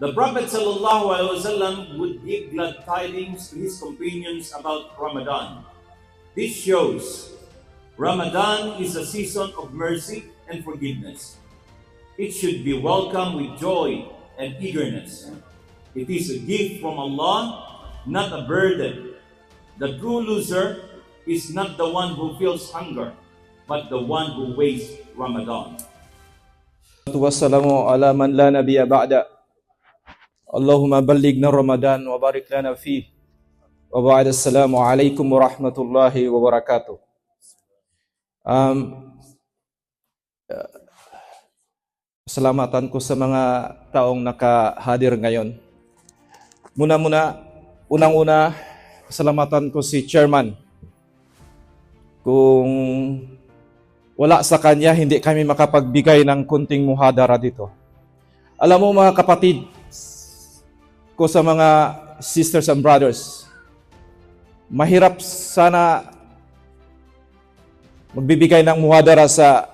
The Prophet sallallahu alaihi wasallam would give glad tidings to his companions about Ramadan. This shows Ramadan is a season of mercy and forgiveness. It should be welcomed with joy and eagerness. It is a gift from Allah, not a burden. The true loser is not the one who feels hunger, but the one who wastes Ramadan. Wassalamu ala man la nabiyya ba'da. Allahumma ballighna Ramadan wa barik lana fihi. Wa ba'd, assalamu alaikum wa rahmatullahi wa barakatuh. Salamatan ko sa mga taong nakahadir ngayon. Unang-una, salamatan ko si Chairman. Kung wala sa kanya, hindi kami makapagbigay ng kunting muhadara dito. Alam mo mga kapatid ko, sa mga sisters and brothers, mahirap sana magbibigay ng muhadara sa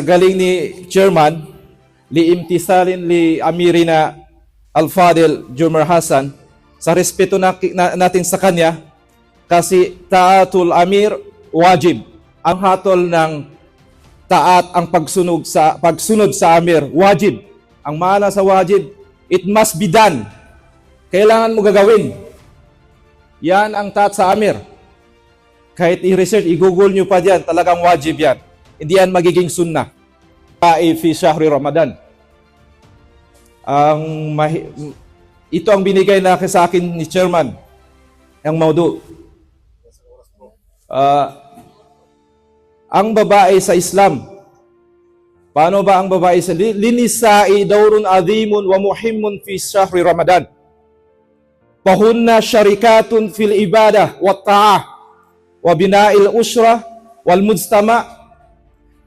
galing ni Chairman liimtisalin li Amirina Al-Fadil Jumar Hassan, sa respeto natin sa kanya, kasi taatul Amir wajib. Ang hatol ng taat, ang pagsunod sa Amir wajib. Ang maana sa wajib, it must be done. Kailangan mo gagawin. Yan ang taat sa Amir. Kahit i-research, i-google nyo pa dyan, talagang wajib yan. Hindi yan magiging sunnah. Fi Shahri Ramadan. Ito ang binigay na sa akin ni Chairman, ang maudu. Ang babae sa Islam. Paano ba ang babae sa linisa'i dawrun adhimun wa muhimmun fi Shahri Ramadan. Fahunna syarikatun fil ibadah wa ta'ah wa bina'il usra wal mujtama'.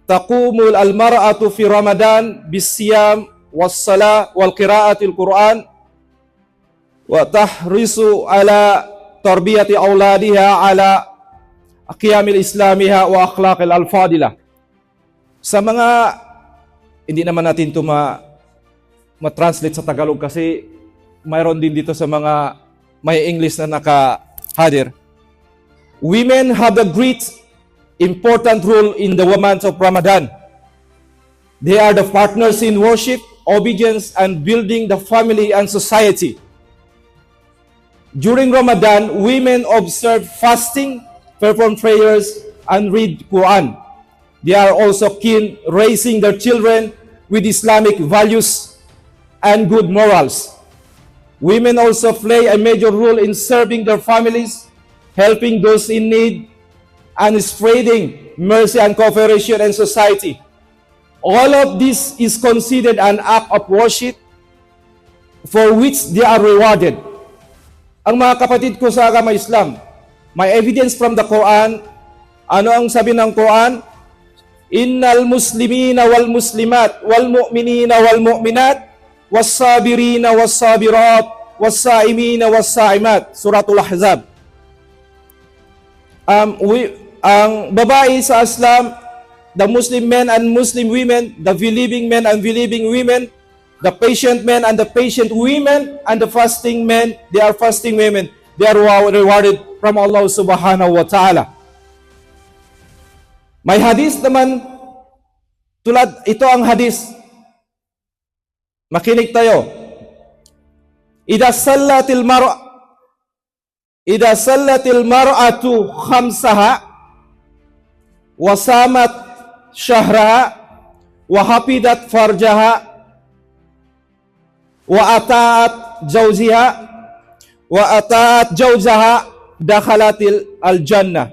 Taqumul al-mar'atu fi Ramadan bis-siyam was-salah wal qira'atil Qur'an wa tahrisu ala tarbiyati auladiha ala qiyamil islamiha wa akhlaqil al-fadilah. Sa mga, hindi naman natin ito ma-translate sa Tagalog kasi mayroon din dito sa mga may English na nakahadir. Women have a great important role in the month of Ramadan. They are the partners in worship, obedience, and building the family and society. During Ramadan, women observe fasting, perform prayers, and read Quran. They are also keen raising their children with Islamic values and good morals. Women also play a major role in serving their families, helping those in need, and spreading mercy and cooperation in society. All of this is considered an act of worship for which they are rewarded. Ang mga kapatid ko sa agama Islam, may evidence from the Quran. Ano ang sabi ng Quran? Innal muslimina wal muslimat wal mu'minina wal mu'minat was sabirina was sabirat was saimina was saimat. Suratul Ahzab. Ang babae sa Islam, the Muslim men and Muslim women, the believing men and believing women, the patient men and the patient women, and the fasting men, they are fasting women. They are rewarded from Allah subhanahu wa ta'ala. May hadis naman, tulad, ito ang hadis. Makinig tayo. Idha sallatil mar'atu khamsaha wa samat syahraha wa hafidat farjaha wa ata'at jawzaha dakhalatil al-jannah.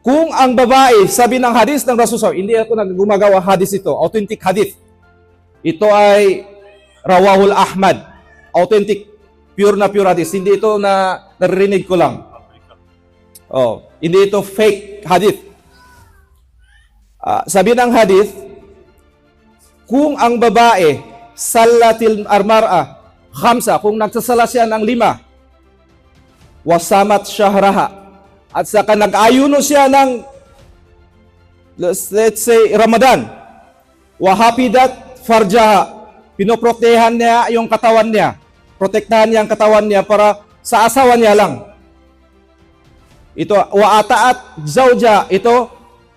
Kung ang babae, sabi ng hadis ng Rasulullah, hindi ako gumagawa hadis ito, authentic hadith. Ito ay Rawahul Ahmad, authentic, pure hadith. Hindi ito na naririnig ko lang. Oh, hindi ito fake hadith. Sabi ng hadith, kung ang babae salatil armar'a khamsa, kung nagsasala siya ng 5, wasamat syahraha, at saka nag-ayuno siya ng let's say Ramadan, wahapidat farjaha, pinoprotektahan niya yung katawan niya, protektahan niya ang katawan niya para sa asawa niya lang. Ito, wa ataat zawja, ito,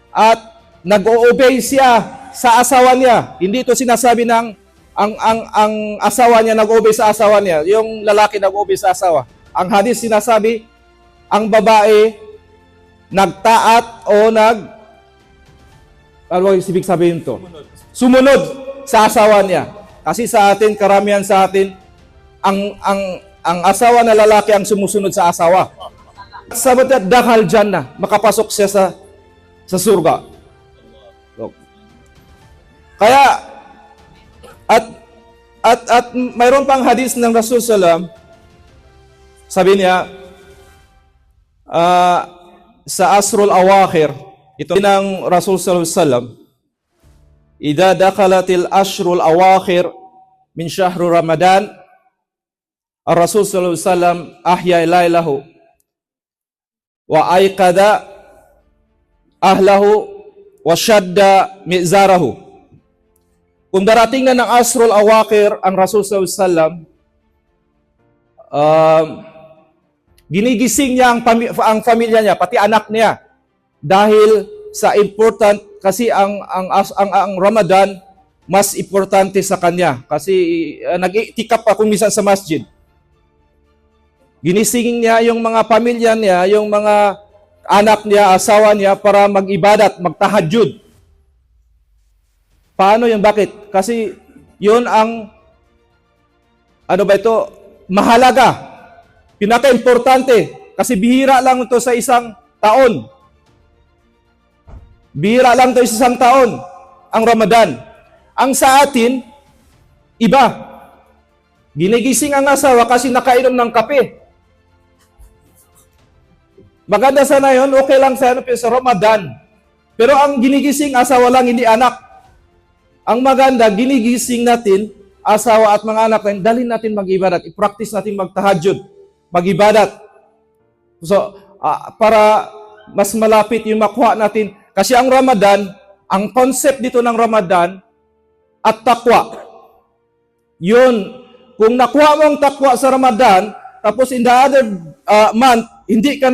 at nag-o-obey siya sa asawa niya. Hindi ito sinasabi ng ang asawa niya nag-obey sa asawa niya, yung lalaki nag-obey sa asawa. Ang hadis sinasabi, ang babae nagtaat o ano yung ibig sabihin to? Sumunod sa asawa niya. Kasi sa atin, karamihan sa atin, ang asawa na lalaki ang sumusunod sa asawa. Sabat at dakhal jannah, makapasok siya sa surga. Kaya at mayroon pang hadis ng Rasul sallam, sabi niya sa asrul awakhir, ito ng Rasul sallam, idza dakhalatil ashrul awakhir min syahri Ramadan, ar-Rasul sallam ahya lailahu wa aiqada ahlahu wa shadda mizarahu. Kung darating na ng asrul awakir ang Rasul sallam, ginigising niya ang pamilya niya, pati anak niya, dahil sa important, kasi ang Ramadan mas importante sa kanya, kasi nag-itikap pa kung minsan sa masjid. Ginising niya yung mga pamilya niya, yung mga anak niya, asawa niya, para mag-ibadat, magtahajjud. Paano yun? Bakit? Kasi yun ang, mahalaga. Pinaka-importante. Kasi bihira lang ito sa isang taon. Bihira lang ito sa isang taon, ang Ramadan. Ang sa atin, iba. Ginigising ang asawa kasi nakainom ng kape. Maganda sana yun, okay lang sana sa Ramadan. Pero ang ginigising, asawa lang, hindi anak. Ang maganda, ginigising natin, asawa at mga anak natin, dalhin natin mag-ibadat, i-practice natin magtahajjud, mag-ibadat. So, para mas malapit yung makuha natin. Kasi ang Ramadan, ang concept dito ng Ramadan, at takwa. Yun, kung nakuha mo ang takwa sa Ramadan, tapos in the other month, hindi ka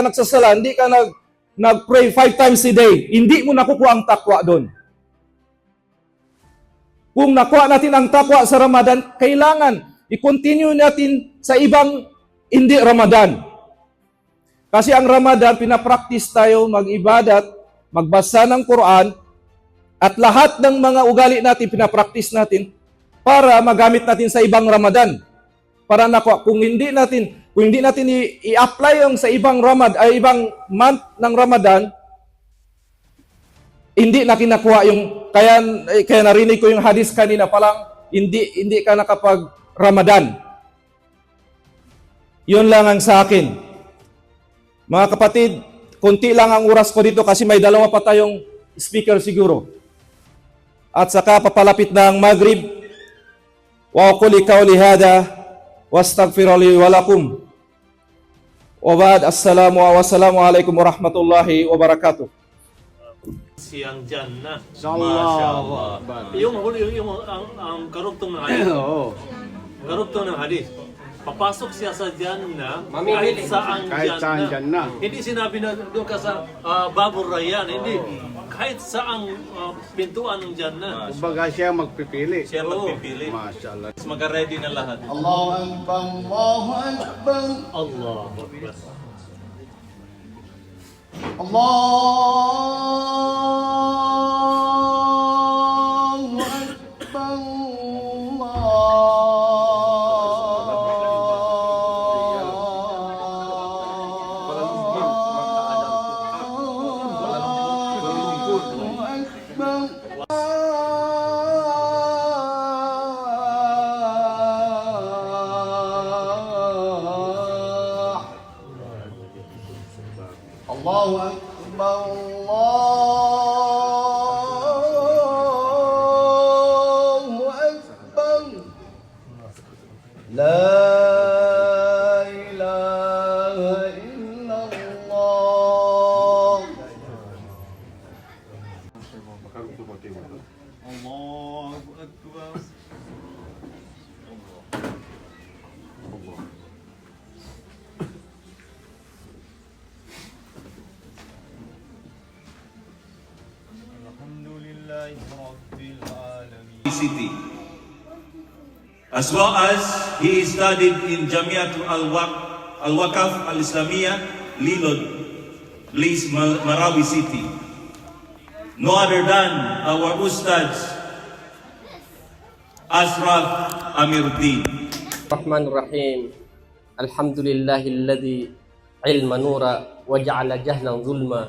nagsasala, hindi ka nag-pray 5 times a day, hindi mo nakukuha ang takwa doon. Kung nakuha natin ang takwa sa Ramadan, kailangan i-continue natin sa ibang hindi Ramadan. Kasi ang Ramadan, pinapractice tayo mag-ibadat, magbasa ng Quran, at lahat ng mga ugali natin, pinapractice natin para magamit natin sa ibang Ramadan. Para nakuha, kung hindi natin i-apply yung sa ibang ibang month ng Ramadan, hindi na kinakuha yung, kaya narinig ko yung hadis kanina, palang hindi ka nakapag-Ramadan. Yun lang ang sa akin. Mga kapatid, konti lang ang oras ko dito kasi may 2 pa tayong speaker siguro. At saka papalapit ng Maghrib. Wa quli qawli hada wastaghfiru li wa lakum. Wa ba'd, assalamu alaikum warahmatullahi wabarakatuh. Siyang Jannah. Sallallahu Yung ang karugtong ng hadith. Oo. Karugtong ng hadith. Papasok siya sa Jannah kahit saan Jannah. Hindi sinabi na doon ka sa Babur Rayyan. Hindi. Kahit saang pintuan ng Jannah. Kumbaga siya magpipili. Siya magpipili. Mashallah. Mas mag-ready na lahat. Allahu Akbar, Allahu Akbar. Allahu Akbar. Allahu Akbar, Allahu Akbar, Allahu Akbar. La ilaha illallah. Allahu Akbar. Alhamdulillahi Rabbil Alamin. City. As well as he studied in Jamiat Al-Waqaf Al-Islamiyah, Lilod, Bliss, Marawi City. No other than our Ustad, Ashraf Amiruddin. الرحمن الرحيم الحمد لله الذي علم نورا وجعل جهلا ظلما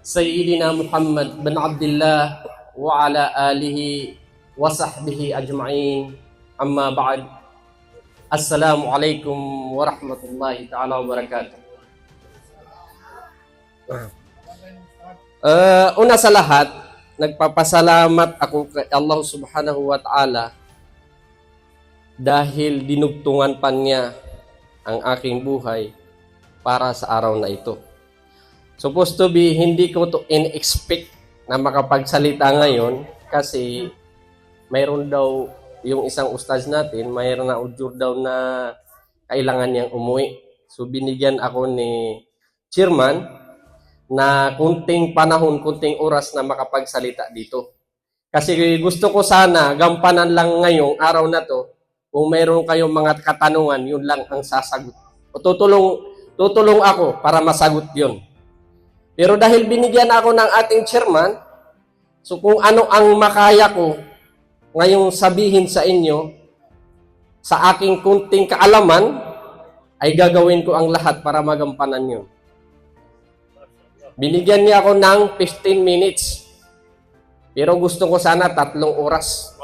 سيدنا محمد بن عبد الله وعلى آله وصحبه أجمعين أما بعد السلام عليكم ورحمة الله تعالى وبركاته. Una sa lahat, nagpapasalamat ako kay Allah subhanahu wa ta'ala dahil dinugtungan pa niya ang aking buhay para sa araw na ito. Supposed to be, hindi ko to in-expect na makapagsalita ngayon kasi mayroon daw yung isang ustaz natin, mayroon na ujur daw na kailangan niyang umuwi. So binigyan ako ni chairman na kunting panahon, kunting oras na makapagsalita dito. Kasi gusto ko sana gampanan lang ngayong araw na to. Kung mayroon kayong mga katanungan, yun lang ang sasagot. O tutulong ako para masagot yun. Pero dahil binigyan ako ng ating chairman, so kung ano ang makaya ko ngayong sabihin sa inyo, sa aking kunting kaalaman, ay gagawin ko ang lahat para magampanan yun. Binigyan niya ako ng 15 minutes. Pero gusto ko sana 3 oras.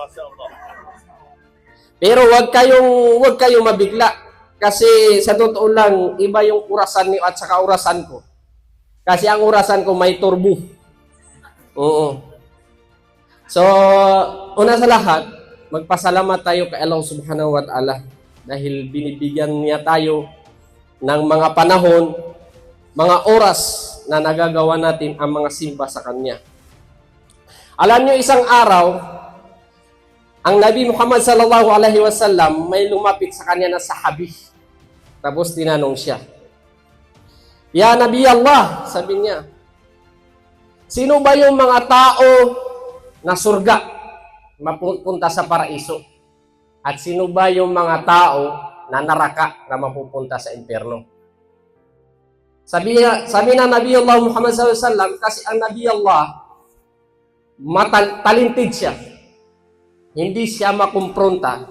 Pero wag kayong mabigla kasi sa totoo lang iba yung orasan niyo at saka orasan ko. Kasi ang orasan ko may turbo. Oo. So, una sa lahat, magpasalamat tayo kay Allah Subhanahu wa Ta'ala dahil binibigyan niya tayo ng mga panahon, mga oras na nagagawa natin ang mga simba sa Kanya. Alam niyo, isang araw, ang Nabi Muhammad sallallahu alaihi wasallam may lumapit sa kanya na sahabi. Tapos tinanong siya, "Ya Nabi Allah," sabi niya, "sino ba yung mga tao na surga, mapupunta sa paraiso? At sino ba yung mga tao na naraka, na mapupunta sa impyerno?" Sabi na Nabi Allah Muhammad sallallahu alaihi wasallam, kasi ang Nabi Allah talented siya. Hindi siya makumpronta,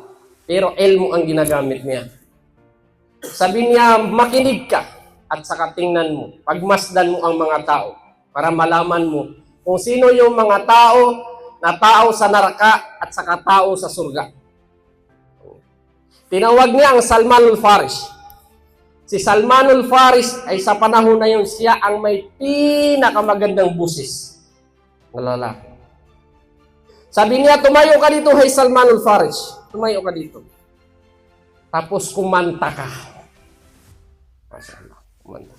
pero ilmu ang ginagamit niya. Sabi niya, makinig ka at saka tingnan mo, pagmasdan mo ang mga tao para malaman mo kung sino yung mga tao na tao sa naraka at saka tao sa surga. Tinawag niya ang Salmanul Faris. Si Salmanul Faris ay sa panahon na yun, siya ang may pinakamagandang busis na lalaki. Sabi niya, tumayo ka dito, hey Salmanul Faris. Tumayo ka dito. Tapos kumanta ka. Masyaallah, kumanta.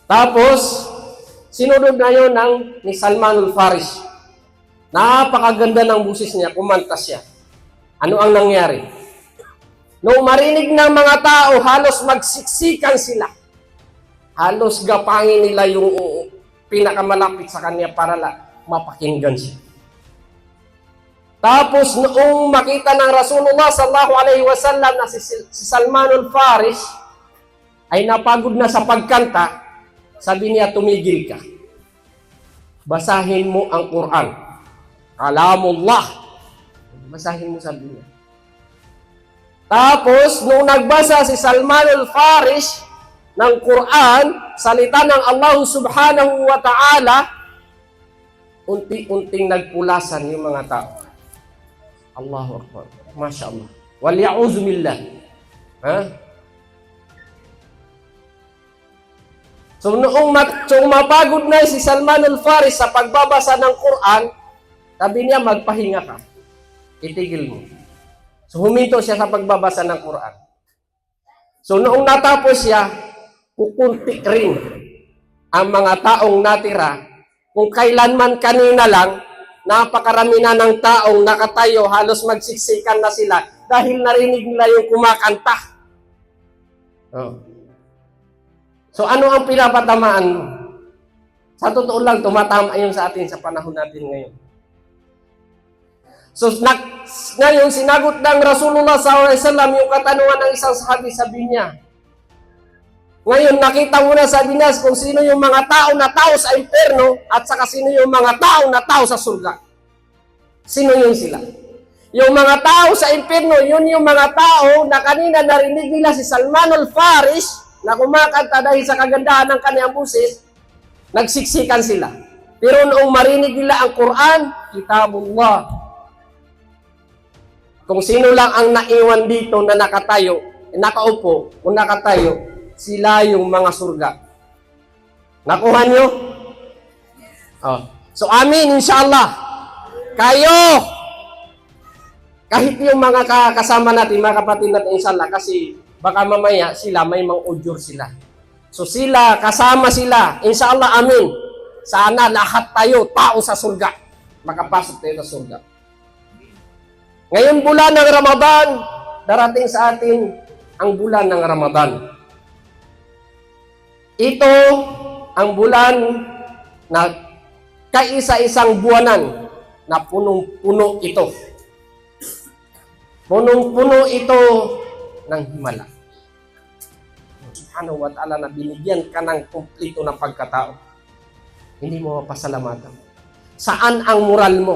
Tapos, sinunod na yun ni Salmanul Faris. Napakaganda ng busis niya, kumanta siya. Ano ang nangyari? Nung marinig ng mga tao, halos magsiksikan sila. Halos gapangin nila yung pinakamalapit sa kanya para mapakinggan siya. Tapos noong makita ng Rasulullah sallallahu alaihi wasallam na si Salmanul Faris ay napagod na sa pagkanta, sabi niya, tumigil ka. Basahin mo ang Quran. Kalamullah. Basahin mo, sabi niya. Tapos nung nagbasa si Salmanul Faris ng Quran, salita ng Allah subhanahu wa ta'ala, unti-unting nagpulasan yung mga tao. Allahu Akbar. Masya Allah. Wal ya'uzu billah. So noong mapagod na si Salman al-Faris sa pagbabasa ng Quran, sabi niya, magpahinga ka. Itigil mo. So huminto siya sa pagbabasa ng Quran. So noong natapos siya, kukunti rin ang mga taong natira. Kung kailanman kanina lang, napakarami na ng taong nakatayo, halos magsiksikan na sila dahil narinig nila yung kumakanta. Oh. So ano ang pinapatamaan mo? Sa totoo lang, tumatama yun sa atin sa panahon natin ngayon. So ngayon, sinagot ng Rasulullah SAW yung katanungan ng isang sabi niya. Ngayon, nakita mo na sabi niya kung sino yung mga tao na tao sa impyerno at saka sino yung mga tao na tao sa surga. Sino yung sila? Yung mga tao sa impyerno, yun yung mga tao na kanina narinig nila si Salman al-Faris na kumakanta dahil sa kagandahan ng kanyang busis, nagsiksikan sila. Pero noong marinig nila ang Quran, Kitabullah. Kung sino lang ang naiwan dito na nakatayo, nakaupo, o nakatayo, sila yung mga surga. Nakuha nyo? Oh. So amin, inshallah. Kayo, kahit yung mga kasama natin, mga kapatid natin, inshallah, kasi baka mamaya sila, may mga ujur sila. So sila, kasama sila, inshallah, amin. Sana lahat tayo, tao sa surga. Makapasok tayo sa surga. Ngayon bulan ng Ramadan, darating sa atin ang bulan ng Ramadan. Ito ang bulan na kaisa-isang buwanan na punong-puno ito. Punong-puno ito ng himala. Subhanahu wa ta'ala na binigyan ka ng kumplito na pagkatao. Hindi mo mapasalamatan. Saan ang moral mo?